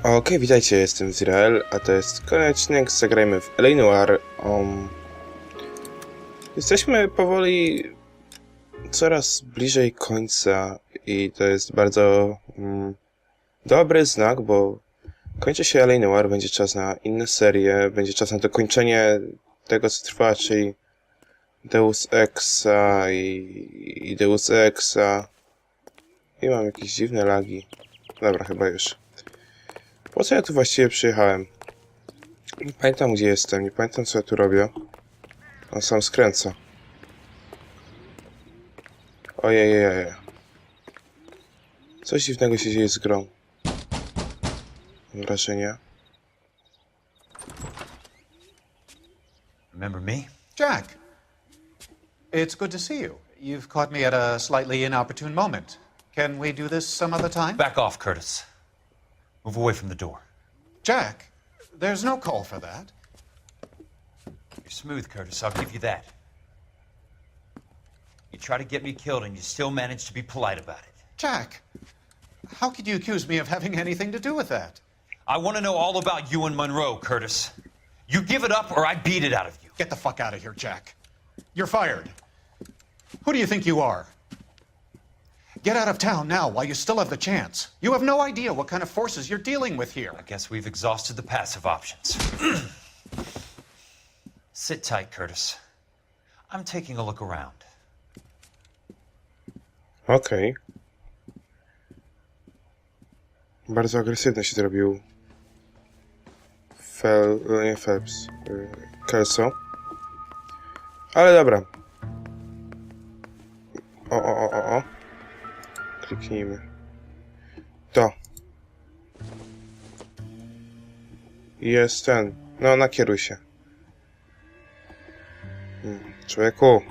Okej, witajcie, jestem Zirael, a to jest kolejny odcinek z Zagrajmy w Noire. Jesteśmy powoli coraz bliżej końca i to jest bardzo dobry znak, bo kończy się Noire, będzie czas na inne serie, będzie czas na dokończenie tego, co trwa, czyli Deus Exa i Deus Exa. I mam jakieś dziwne lagi. Dobra, chyba już. Po co ja tu właściwie przyjechałem? Nie pamiętam, gdzie jestem, nie pamiętam, co ja tu robię. On sam skręca. Ojej. Coś dziwnego się dzieje z grą. Mam wrażenie. Remember me? Jack, it's good to see you. You've caught me at a slightly inopportune moment. Can we do this some other time? Back off, Curtis. Move away from the door. Jack, there's no call for that. You're smooth, Curtis. I'll give you that. You try to get me killed and you still manage to be polite about it. Jack, how could you accuse me of having anything to do with that? I want to know all about you and Monroe, Curtis. You give it up or I beat it out of you. Get the fuck out of here, Jack. You're fired. Who do you think you are? Get out of town now while you still have the chance. You have no idea what kind of forces you're dealing with here. I guess we've exhausted the passive options. Sit tight, Curtis. I'm taking a look around. Okej. Bardzo agresywny się zrobił. Nie Phelps. Kelso. Ale dobra. O. Kliknijmy. To. Jest ten. No, nakieruj się. Człowieku.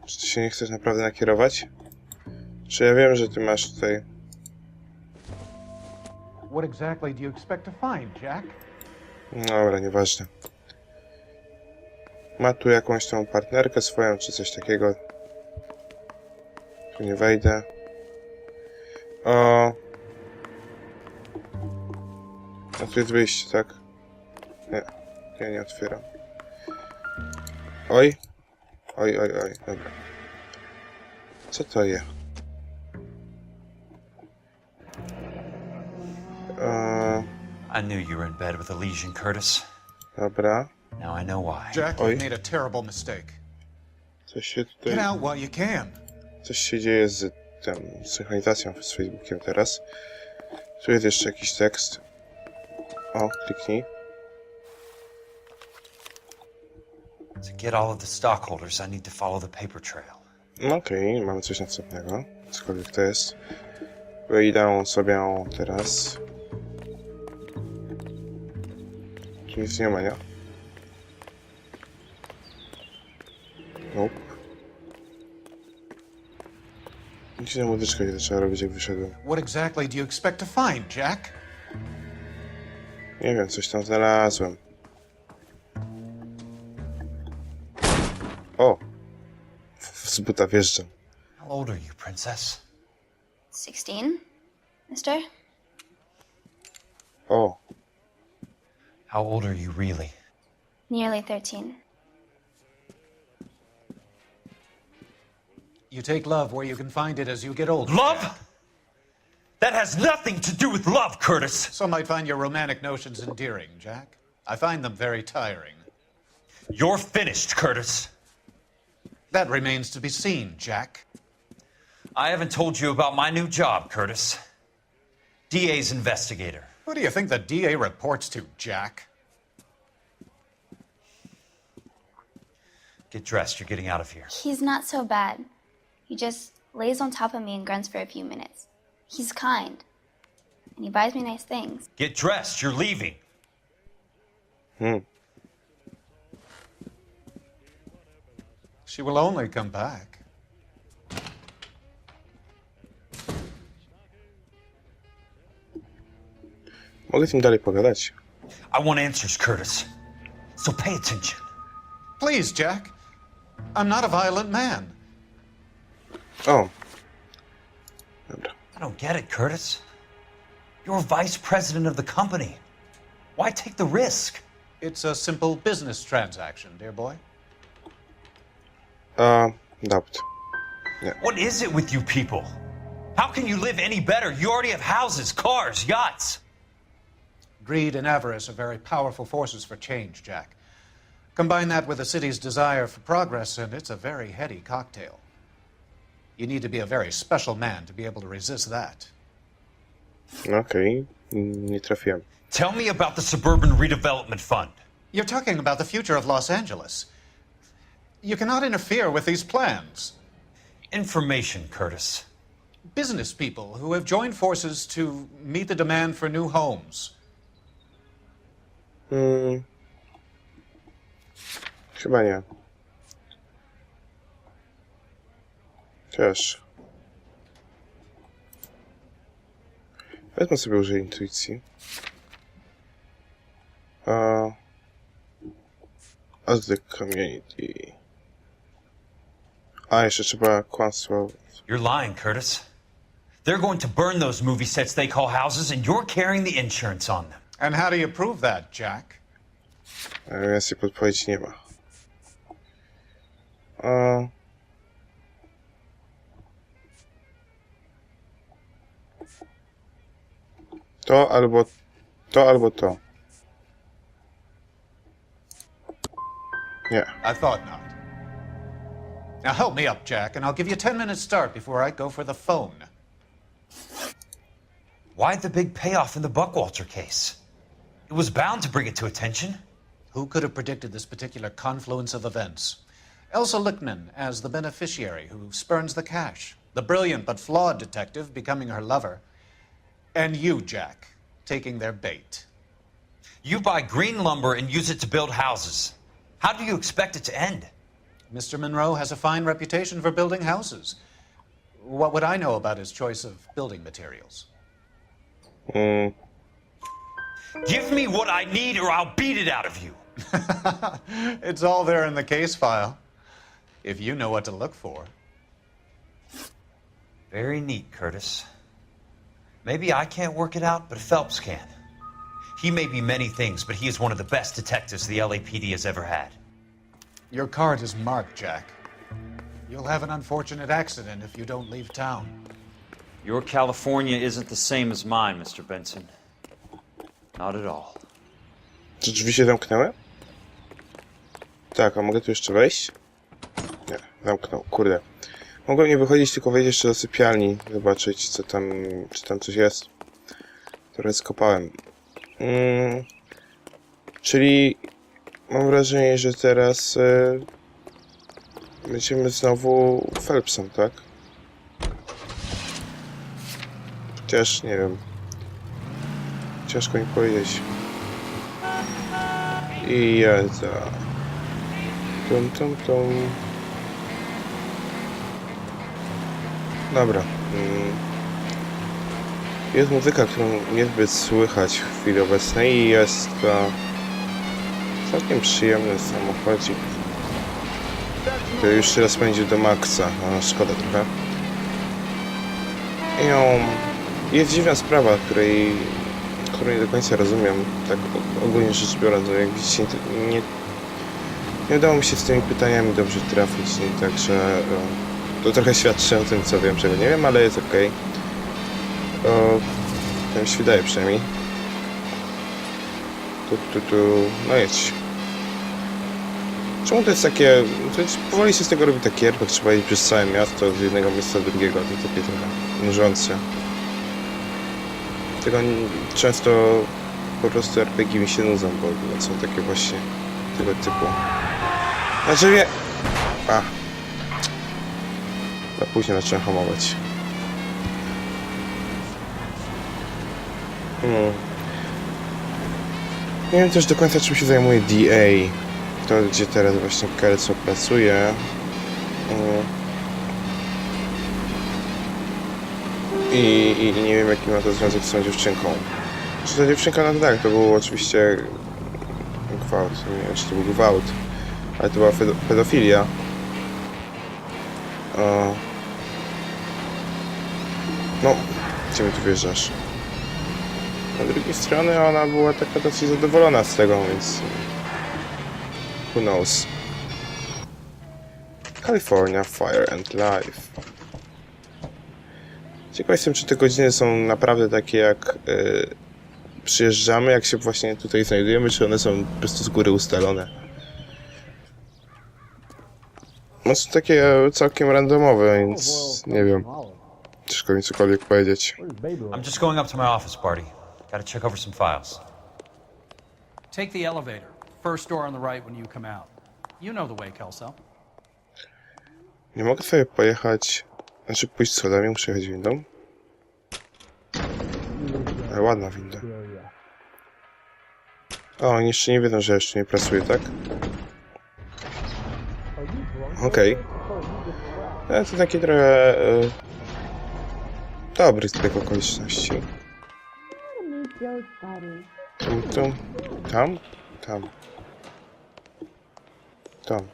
Czy ty się nie chcesz naprawdę nakierować? Czy ja wiem, że ty masz tutaj... What exactly do you expect to find, Jack? Dobra, nieważne. Ma tu jakąś tą partnerkę swoją, czy coś takiego. Tu nie wejdę. O. A tu jest wyjście, tak? Nie. Ja nie otwieram. Oj. Oj. Dobra. Co to jest? I knew you were in bed with a lesion, Curtis. Dobra. Now I know why. Jack, Oj. you've made a terrible mistake. Coś się Get tutaj... out while you can. Coś się dzieje z tą synchronizacją z Facebookiem teraz. Tu jest jeszcze jakiś tekst. O, kliknij. To get all of the stockholders, I need to follow the paper trail. No okej, mamy coś następnego. Cokolwiek to jest. Wyjdę sobie teraz. Tu nic nie ma, nie? Nope. Dziwna muzyczka nie zaczęła robić, jak wyszedłem. What exactly do you expect to find, Jack? Nie wiem, coś tam znalazłem. O! Z buta wjeżdżam. How old are you, princess? 16, mister? O! How old are you really? Nearly 13. You take love where you can find it as you get older. Love? Jack. That has nothing to do with love, Curtis. Some might find your romantic notions endearing, Jack. I find them very tiring. You're finished, Curtis. That remains to be seen, Jack. I haven't told you about my new job, Curtis. DA's investigator. Who do you think the DA reports to, Jack? Get dressed, you're getting out of here. He's not so bad. He just lays on top of me and grunts for a few minutes. He's kind. And he buys me nice things. Get dressed, you're leaving. She will only come back. Mogę z nim dalej pogadać. I want answers, Curtis. So pay attention. Please, Jack. I'm not a violent man. O. Dobra. I don't get it, Curtis. You're vice president of the company. Why take the risk? It's a simple business transaction, dear boy. Doubt. What is it with you people? How can you live any better? You already have houses, cars, yachts. Greed and avarice are very powerful forces for change, Jack. Combine that with the city's desire for progress, and it's a very heady cocktail. You need to be a very special man to be able to resist that. Okej, nie trafiłem. Tell me about the Suburban Redevelopment Fund. You're talking about the future of Los Angeles. You cannot interfere with these plans. Information, Curtis. Business people who have joined forces to meet the demand for new homes. Chyba nie. Też. Wezmę sobie użyję intuicji. As the community. A, jeszcze trzeba kłamstwo. You're lying, Curtis. They're going to burn those movie sets they call houses, and you're carrying the insurance on them. And how do you prove that, Jack? Więcej podpowiedzi nie ma. To albo to, albo to. Nie. I thought not. Now help me up, Jack, and I'll give you a 10-minute start before I go for the phone. Why the big payoff in the Buckwalter case? It was bound to bring it to attention. Who could have predicted this particular confluence of events? Elsa Lichtman as the beneficiary who spurns the cash, the brilliant but flawed detective becoming her lover, and you, Jack, taking their bait. You buy green lumber and use it to build houses. How do you expect it to end? Mr. Monroe has a fine reputation for building houses. What would I know about his choice of building materials? Give me what I need or I'll beat it out of you. It's all there in the case file, if you know what to look for. Very neat, Curtis. Maybe I can't work it out, but Phelps can. He may be many things, but he is one of the best detectives the LAPD has ever had. Your card is marked, Jack. You'll have an unfortunate accident if you don't leave town. Your California isn't the same as mine, Mr. Benson. Not at all. Czy drzwi się zamknęły? Tak, a mogę tu jeszcze wejść? Nie, zamknął, kurde. Mogłem nie wychodzić, tylko wejść jeszcze do sypialni, zobaczyć co tam, czy tam coś jest. Trochę skopałem. Czyli mam wrażenie, że teraz będziemy znowu Phelpsem, tak? Chociaż nie wiem. Ciężko mi powiedzieć. I jazda. Tum. Dobra. Jest muzyka, którą niezbyt słychać w chwili obecnej i jest to całkiem przyjemny samochodzik, który już się rozpędził do maksa. No, szkoda trochę. Jest dziwna sprawa, której nie do końca rozumiem, tak ogólnie rzecz biorąc. Jak widzicie, nie udało mi się z tymi pytaniami dobrze trafić, także to trochę świadczy o tym, co wiem, czego nie wiem, ale jest okej. Tak mi się wydaje przynajmniej. No jedź. Czemu to jest takie... powoli się z tego robi taki RPG, trzeba iść przez całe miasto, z jednego miejsca do drugiego, to takie trochę nużące. Tego często po prostu RPG mi się nudzą, bo są takie właśnie tego typu. Znaczy nie... Za późno zacząłem hamować. Nie wiem też do końca, czym się zajmuje DA. To, gdzie teraz właśnie Kelso pracuje. I nie wiem, jaki ma to związek z tą dziewczynką. Czy ta dziewczynka, no tak, to był oczywiście gwałt. Nie wiem, czy to był gwałt, ale to była pedofilia. No, gdzie mi tu wjeżdżasz? Z drugiej strony ona była taka dosyć zadowolona z tego, więc... Who knows? California, Fire and Life. Ciekaw jestem, czy te godziny są naprawdę takie, jak przyjeżdżamy, jak się właśnie tutaj znajdujemy, czy one są po prostu z góry ustalone. No są takie całkiem randomowe, więc nie wiem. Ciężko mi cokolwiek powiedzieć. I'm just going up to my office, Barty. Gotta check over some files. Take the elevator. First door on the right when you come out. You know the way, Kelso. Nie mogę sobie pojechać... Znaczy pójść schodami, muszę jechać windą. Ale ładna winda. O, oni jeszcze nie wiedzą, że jeszcze nie pracuję, tak? Okej. To taki trochę... dobry zbieg okoliczności. Tam.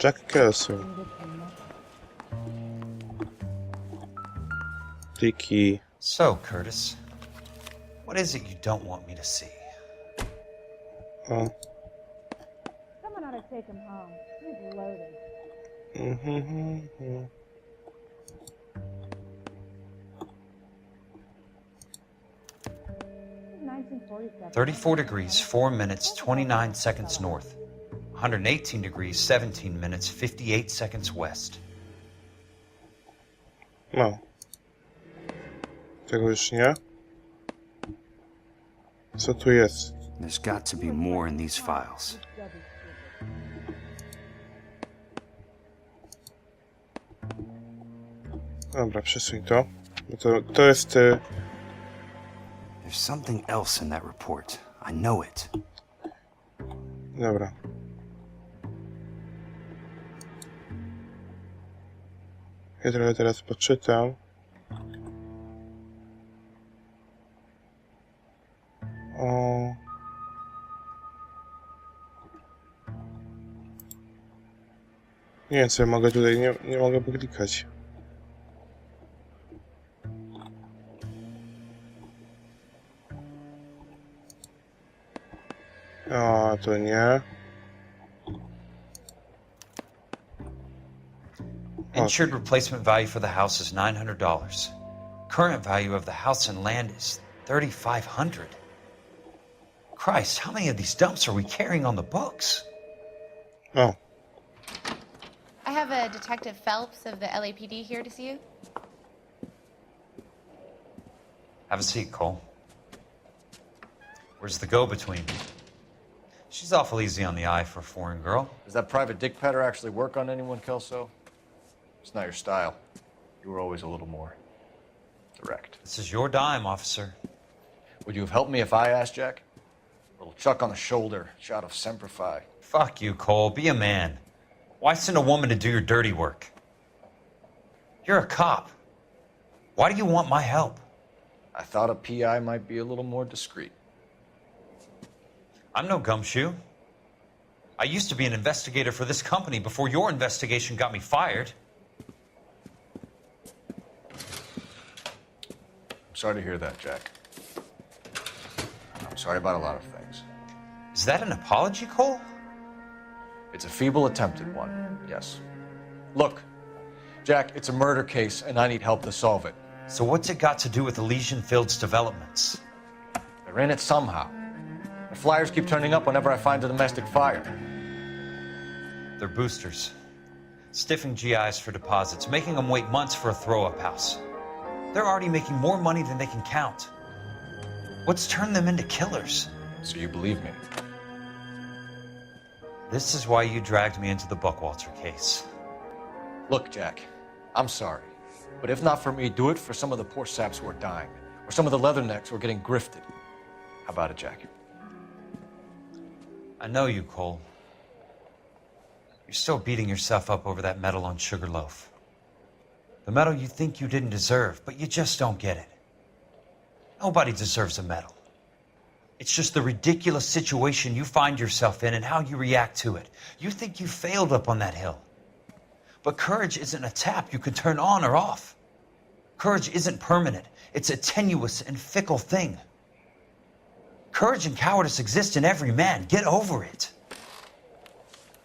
Jack Kelso. Tiki. So, Curtis, what is it you don't want me to see? O. Someone ought to take him home. He's loaded. Mhm. 34 degrees, 4 minutes, 29 seconds north. 118 degrees, 17 minutes, 58 seconds west. No. Tego już nie. Co tu jest? There's got to be more in these files. Dobra, przesuń to. Bo to jest... There's something else in that report. I know it. Dobra. Ja trochę teraz poczytam. O... Nie wiem, co ja mogę tutaj... Nie mogę poklikać. O, to nie. Insured replacement value for the house is $900. Current value of the house and land is $3,500. Christ, how many of these dumps are we carrying on the books? O, I have a Detective Phelps of the LAPD here to see you. Have a seat, Cole. Where's the go-between? She's awful easy on the eye for a foreign girl. Does that private dick petter actually work on anyone, Kelso? It's not your style. You were always a little more direct. This is your dime, officer. Would you have helped me if I asked, Jack? A little chuck on the shoulder, shot of Semper Fi. Fuck you, Cole. Be a man. Why send a woman to do your dirty work? You're a cop. Why do you want my help? I thought a PI might be a little more discreet. I'm no gumshoe. I used to be an investigator for this company before your investigation got me fired. I'm sorry to hear that, Jack. I'm sorry about a lot of things. Is that an apology, Cole? It's a feeble attempt at one, yes. Look, Jack, it's a murder case, and I need help to solve it. So what's it got to do with Elysian Fields developments? They're in it somehow. The flyers keep turning up whenever I find a domestic fire. They're boosters. Stiffing GIs for deposits, making them wait months for a throw-up house. They're already making more money than they can count. What's turned them into killers? So you believe me? This is why you dragged me into the Buckwalter case. Look, Jack, I'm sorry. But if not for me, do it for some of the poor saps who are dying. Or some of the leathernecks who are getting grifted. How about it, Jack? I know you, Cole. You're still beating yourself up over that medal on Sugarloaf. The medal you think you didn't deserve, but you just don't get it. Nobody deserves a medal. It's just the ridiculous situation you find yourself in and how you react to it. You think you failed up on that hill. But courage isn't a tap you can turn on or off. Courage isn't permanent. It's a tenuous and fickle thing. Courage and cowardice exist in every man. Get over it.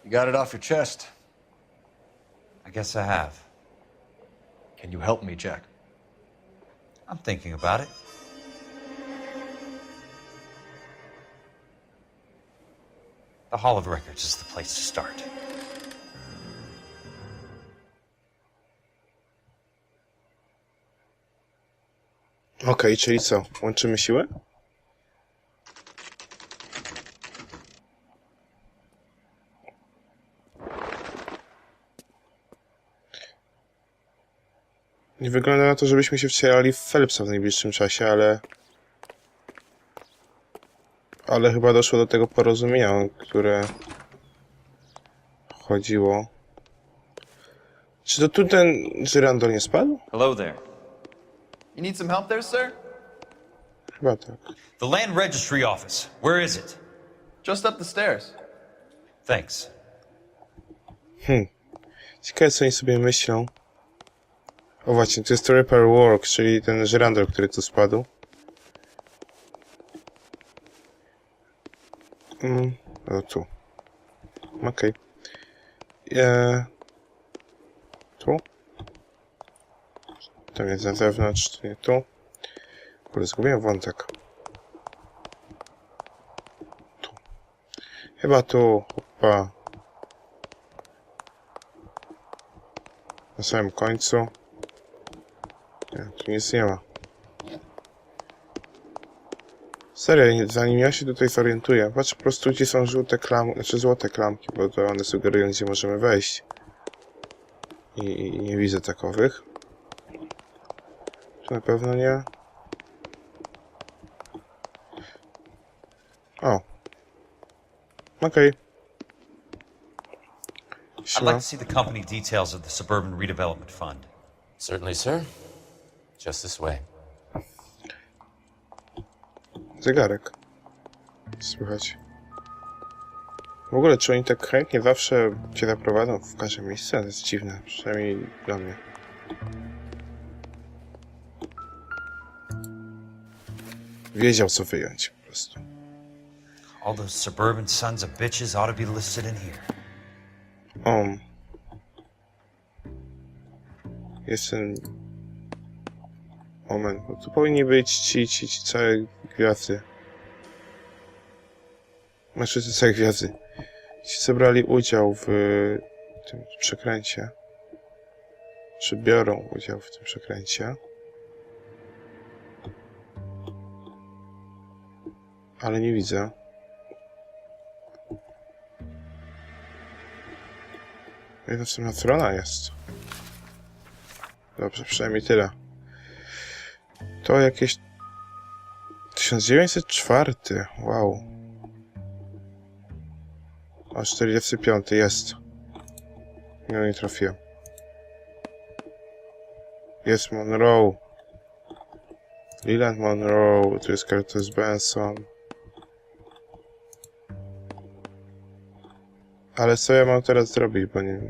You got it off your chest. I guess I have. Can you help me, Jack? I'm thinking about it. The Hall of Records is the place to start. Okej, czyli co? Łączymy siły? Nie wygląda na to, żebyśmy się wcielali w Phelpsa w najbliższym czasie, ale chyba doszło do tego porozumienia, o które chodziło. Czy to tu ten żyrandol nie spadł? Hello there. You need some help there, sir? Chyba tak. The Land Registry Office. Where is it? Just up the stairs. Thanks. Ciekawe, co oni sobie myślą. O właśnie, to jest to Repair Work, czyli ten żyrandol, który tu spadł. O, tu. Okej. Tu? Tam jest na zewnątrz, to nie tu. Kurde, zgubiłem wątek. Tu. Chyba tu. Opa. Na samym końcu. Nie, tu nic nie ma. Serio, zanim ja się tutaj zorientuję, patrz po prostu gdzie są żółte klamki, znaczy złote klamki, bo to one sugerują, gdzie możemy wejść. I nie widzę takowych. Tu na pewno nie. O. Okej. I'd like to see the company details of the Suburban Redevelopment Fund. Certainly, sir. Just this way. Zegarek. Słychać. W ogóle, czy oni tak chętnie zawsze cię zaprowadzą w każde miejsce? To jest dziwne, przynajmniej dla mnie. Wiedział, co wyjąć po prostu. All those suburban sons of bitches ought to be listed in here. Jest ten moment, bo tu powinni być ci całe gwiazdy. Znaczy, te całe gwiazdy. Ci, co brali udział w tym przekręcie. Czy biorą udział w tym przekręcie. Ale nie widzę. Następna strona jest. Dobrze, przynajmniej tyle. To jakieś... 1904. Wow. A 45 jest. No nie trafiłem. Jest Monroe. Leland Monroe. Tu jest Curtis Benson. Ale co ja mam teraz zrobić, bo nie...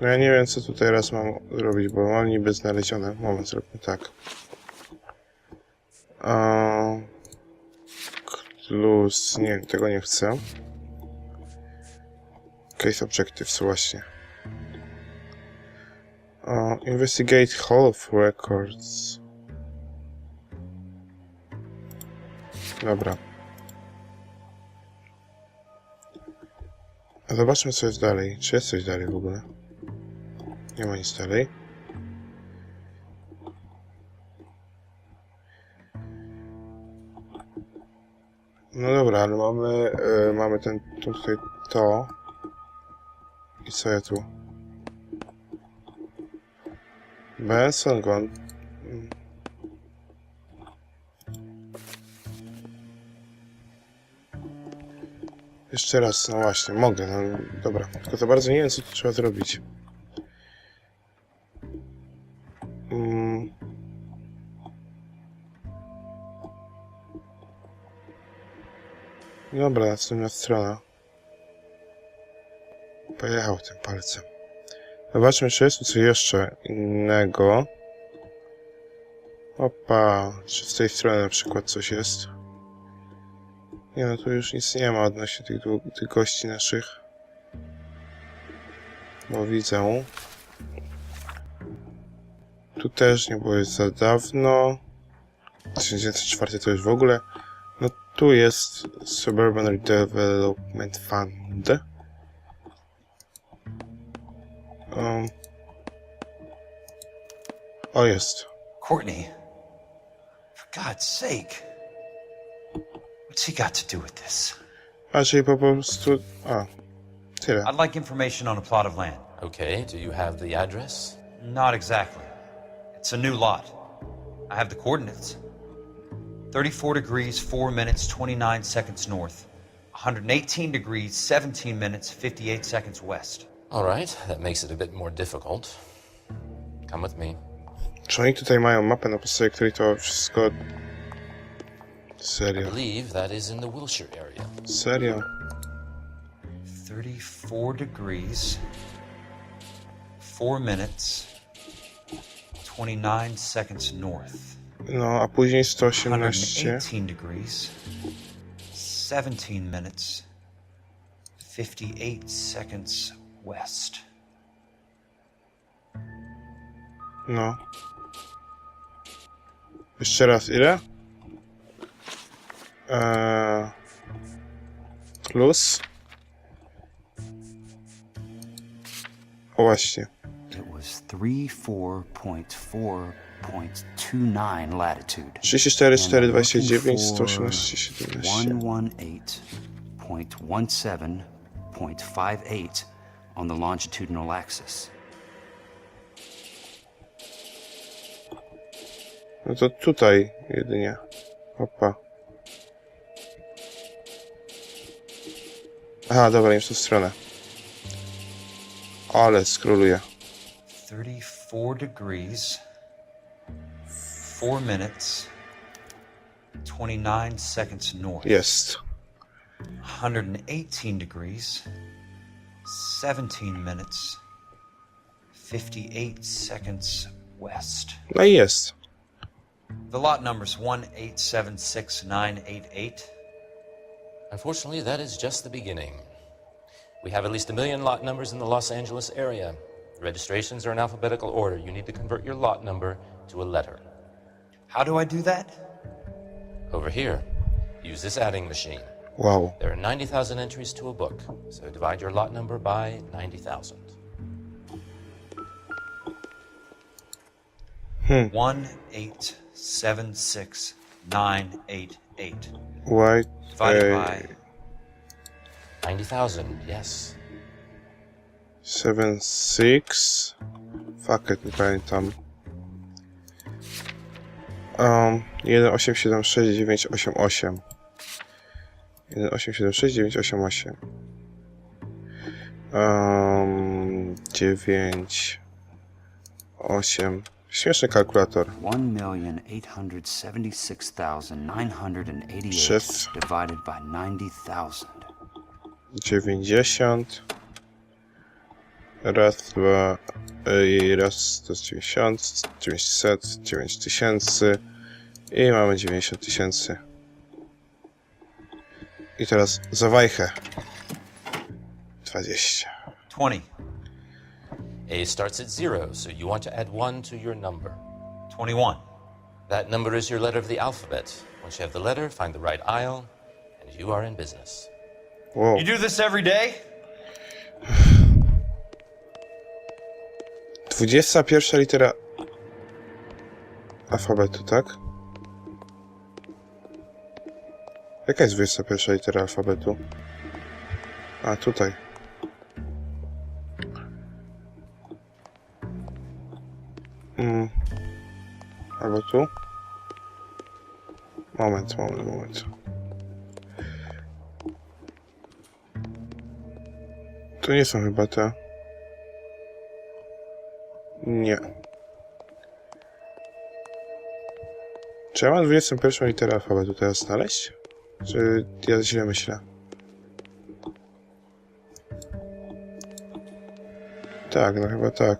No ja nie wiem, co tutaj teraz mam zrobić, bo mam niby znalezione. Moment, zróbmy tak. Clues... Nie, tego nie chcę. Case Objectives, właśnie. Investigate Hall of Records. Dobra. A zobaczmy, co jest dalej. Czy jest coś dalej w ogóle? Nie ma nic dalej. No dobra, ale mamy tutaj to. I co ja tu? Benson gone. Jeszcze raz, no właśnie, mogę, no dobra. Tylko za bardzo nie wiem, co tu trzeba zrobić. Dobra, następna strona. Pojechał tym palcem. Zobaczmy, czy jest tu coś jeszcze innego. Opa, czy z tej strony na przykład coś jest? Nie, no tu już nic nie ma odnośnie tych gości naszych. Bo widzę. Tu też nie było za dawno. 1904 to już w ogóle. No tu jest Suburban Redevelopment Fund. O, jest. Courtney, for God's sake. What's he got to do with this? A, czyli po prostu... A, tyle. I'd like information on a plot of land. Okay, do you have the address? Not exactly. It's a new lot. I have the coordinates. 34 degrees, 4 minutes, 29 seconds north. 118 degrees, 17 minutes, 58 seconds west. All right, that makes it a bit more difficult. Come with me. Czy oni tutaj mają mapę, na podstawie której to wszystko... I Serio? believe that is in the Wilshire area. Serio? 34 degrees, 4 minutes, 29 seconds north. No, a później 118. 118 degrees, 17 minutes, 58 seconds west. No. Jeszcze raz, ile? Plus. O właśnie. It was 34.4.29 latitude. 34, 4, 29, 118, 17. 118.17.58 on the longitudinal axis. No to tutaj jedynie. Opa. Aha, dobra, nie w tą stronę. Ale skroluję. 34 degrees, 4 minutes, 29 seconds north. Jest. 118 degrees, 17 minutes, 58 seconds west. No i jest. The lot number's 1876988. Unfortunately, that is just the beginning. We have at least 1 million lot numbers in the Los Angeles area. Registrations are in alphabetical order. You need to convert your lot number to a letter. How do I do that? Over here, use this adding machine. Wow. There are 90,000 entries to a book, so divide your lot number by 90,000. 1876988. White. Divided by 90,000, yes. 7, 6. Fuck it, nie pamiętam. 1876988. 1876988. 9, 8. Śmieszny kalkulator. 1,876,988 divided by 90,000. 90. Raz, dwa, i raz to jest 90, 900, 9000 i mamy 90 000. I teraz zawajchę. 20. 20. A starts at 0, so you want to add 1 to your number. 21. That number is your letter of the alphabet. Once you have the letter, find the right aisle, and you are in business. Wow. You do this every day? 21 litera alfabetu, tak? Jaka jest 21 litera alfabetu? A, tutaj. Albo tu? Moment. To nie są chyba te. Nie. Czy ja mam 21 literę alfabetu teraz znaleźć? Czy ja źle myślę? tak, no chyba tak.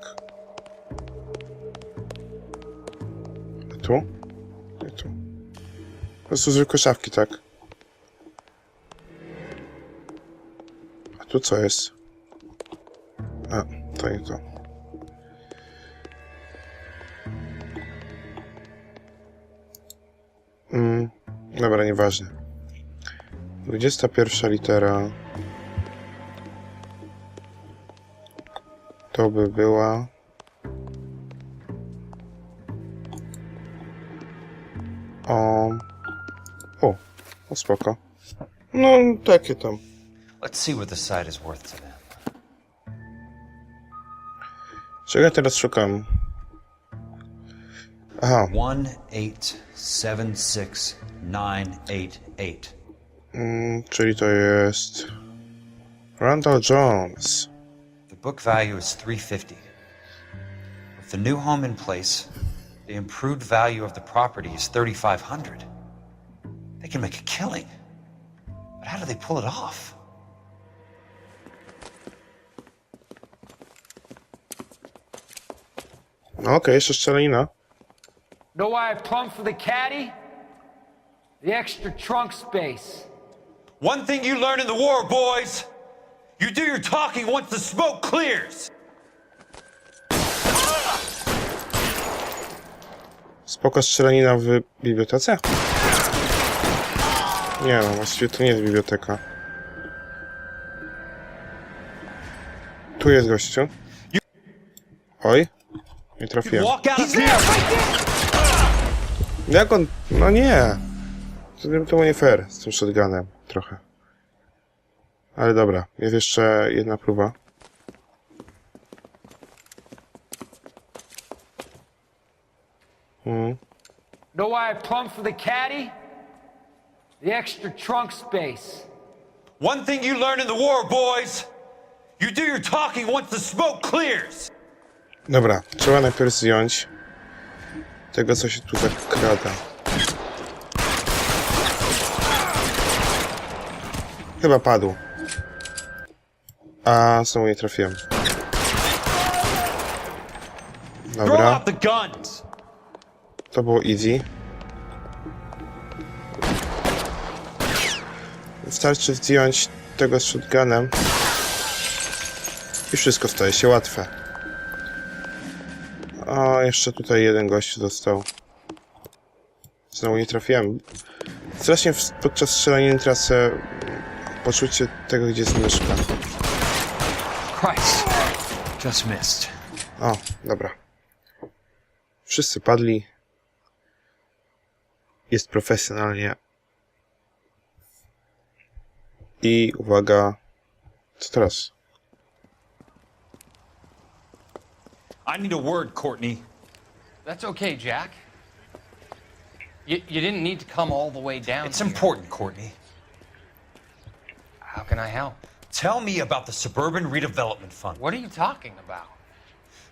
A tu? Nie tu. Po prostu zwykłe szafki, tak? A tu co jest? A, to nie to. Dobra, nieważne. 21 litera. To by była... O, spoko. No, takie tam. Let's see what the site is worth to them. Czego ja teraz szukam? Aha. 1876988. Czyli to jest... Randall Jones. The book value is $350. With the new home in place, the improved value of the property is $3,500. They can make a killing. But how do they pull it off? No okej, jeszcze strzelanina. Know why I plumbed for the caddy? The extra trunk space. One thing you learn in the war, boys. You do your talking once the smoke clears. Spoko strzelanina w bibliotece? Nie no, właściwie to nie jest biblioteka. Tu jest gościu. Oj, nie trafiłem. Jak on... No nie! To było nie fair z tym shotgunem trochę. Ale dobra, jest jeszcze jedna próba. Know why I plumbed for the caddy? The extra trunk space. One thing you learn in the war, boys. You do your talking once the smoke clears. Dobra, trzeba najpierw zdjąć tego, co się tu zakrada. Chyba padł. A znowu nie trafiłem. Dobra. To było easy. Wystarczy zdjąć tego z shotgunem i wszystko staje się łatwe. A jeszcze tutaj jeden gość został. Znowu nie trafiłem. Strasznie podczas strzelaniny tracę poczucie tego, gdzie jest myszka. Christ. Just missed. O, dobra. Wszyscy padli. Jest profesjonalnie. I uwaga, co teraz? I need a word, Courtney. That's okay, Jack. You didn't need to come all the way down. It's important, Courtney. How can I help? Tell me about the Suburban Redevelopment Fund. What are you talking about?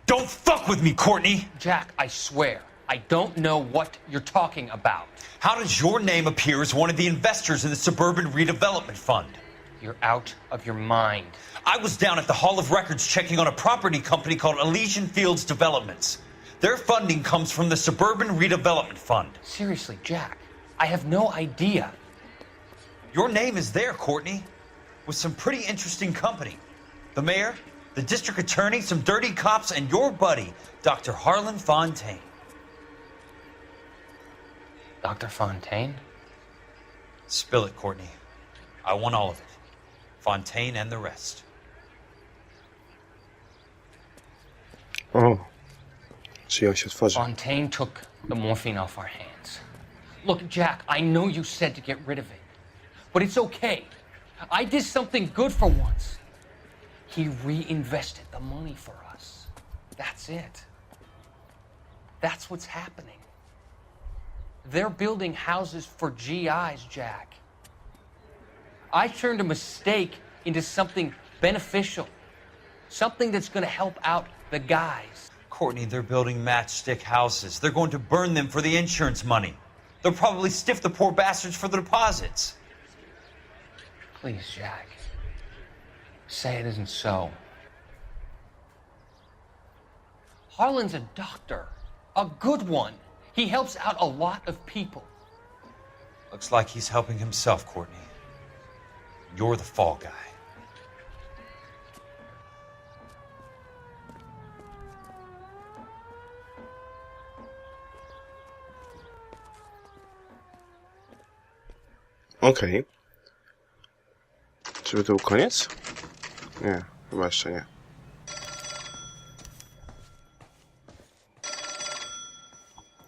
Don't fuck with me, Courtney! Jack, I swear, I don't know what you're talking about. How does your name appear as one of the investors in the Suburban Redevelopment Fund? You're out of your mind. I was down at the Hall of Records checking on a property company called Elysian Fields Developments. Their funding comes from the Suburban Redevelopment Fund. Seriously, Jack, I have no idea. Your name is there, Courtney, with some pretty interesting company. The mayor, the district attorney, some dirty cops, and your buddy, Dr. Harlan Fontaine. Dr. Fontaine? Spill it, Courtney. I want all of it. Fontaine and the rest. O, czy ja się otworzy? Fontaine took the morphine off our hands. Look, Jack, I know you said to get rid of it, but it's okay. I did something good for once. He reinvested the money for us. That's it. That's what's happening. They're building houses for GIs, Jack. I turned a mistake into something beneficial. Something that's going to help out the guys. Courtney, they're building matchstick houses. They're going to burn them for the insurance money. They'll probably stiff the poor bastards for the deposits. Please, Jack. Say it isn't so. Harlan's a doctor. A good one. He helps out a lot of people. Looks like he's helping himself, Courtney. You're the fall guy. Okej. Czy to był koniec? Nie, chyba jeszcze nie.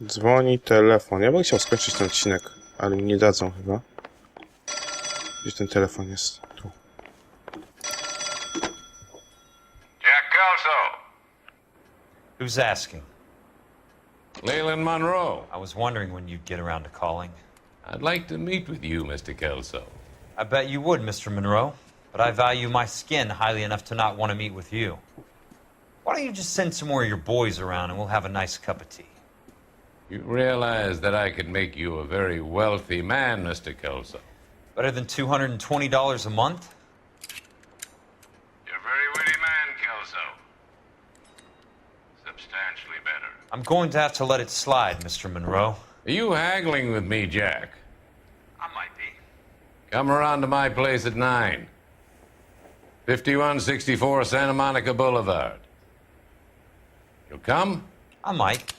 Dzwoni telefon. Ja bym chciał skończyć ten odcinek, ale mi nie dadzą chyba. Gdzie ten telefon jest? Tu. Jack Kelso. Who's asking? Leland Monroe. I was wondering when you'd get around to calling. I'd like to meet with you, Mr. Kelso. I bet you would, Mr. Monroe. But I value my skin highly enough to not want to meet with you. Why don't you just send some more of your boys around and we'll have a nice cup of tea? You realize that I could make you a very wealthy man, Mr. Kelso. Better than $220 a month? You're a very witty man, Kelso. Substantially better. I'm going to have to let it slide, Mr. Monroe. Are you haggling with me, Jack? I might be. Come around to my place at 9. 5164 Santa Monica Boulevard. You'll come? I might.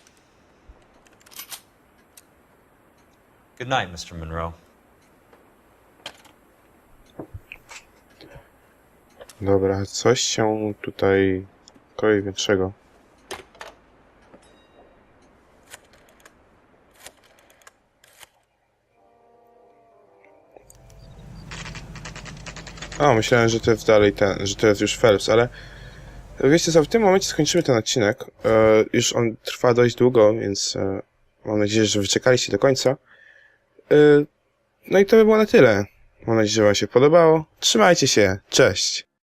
Good night, Mr. Monroe. Dobra, coś się tutaj kroi większego. O, myślałem, że to jest dalej że to jest już Phelps, ale wiecie co, w tym momencie skończymy ten odcinek. Już on trwa dość długo, więc mam nadzieję, że wyczekaliście do końca. No i to by było na tyle. Mam nadzieję, że wam się podobało. Trzymajcie się, cześć!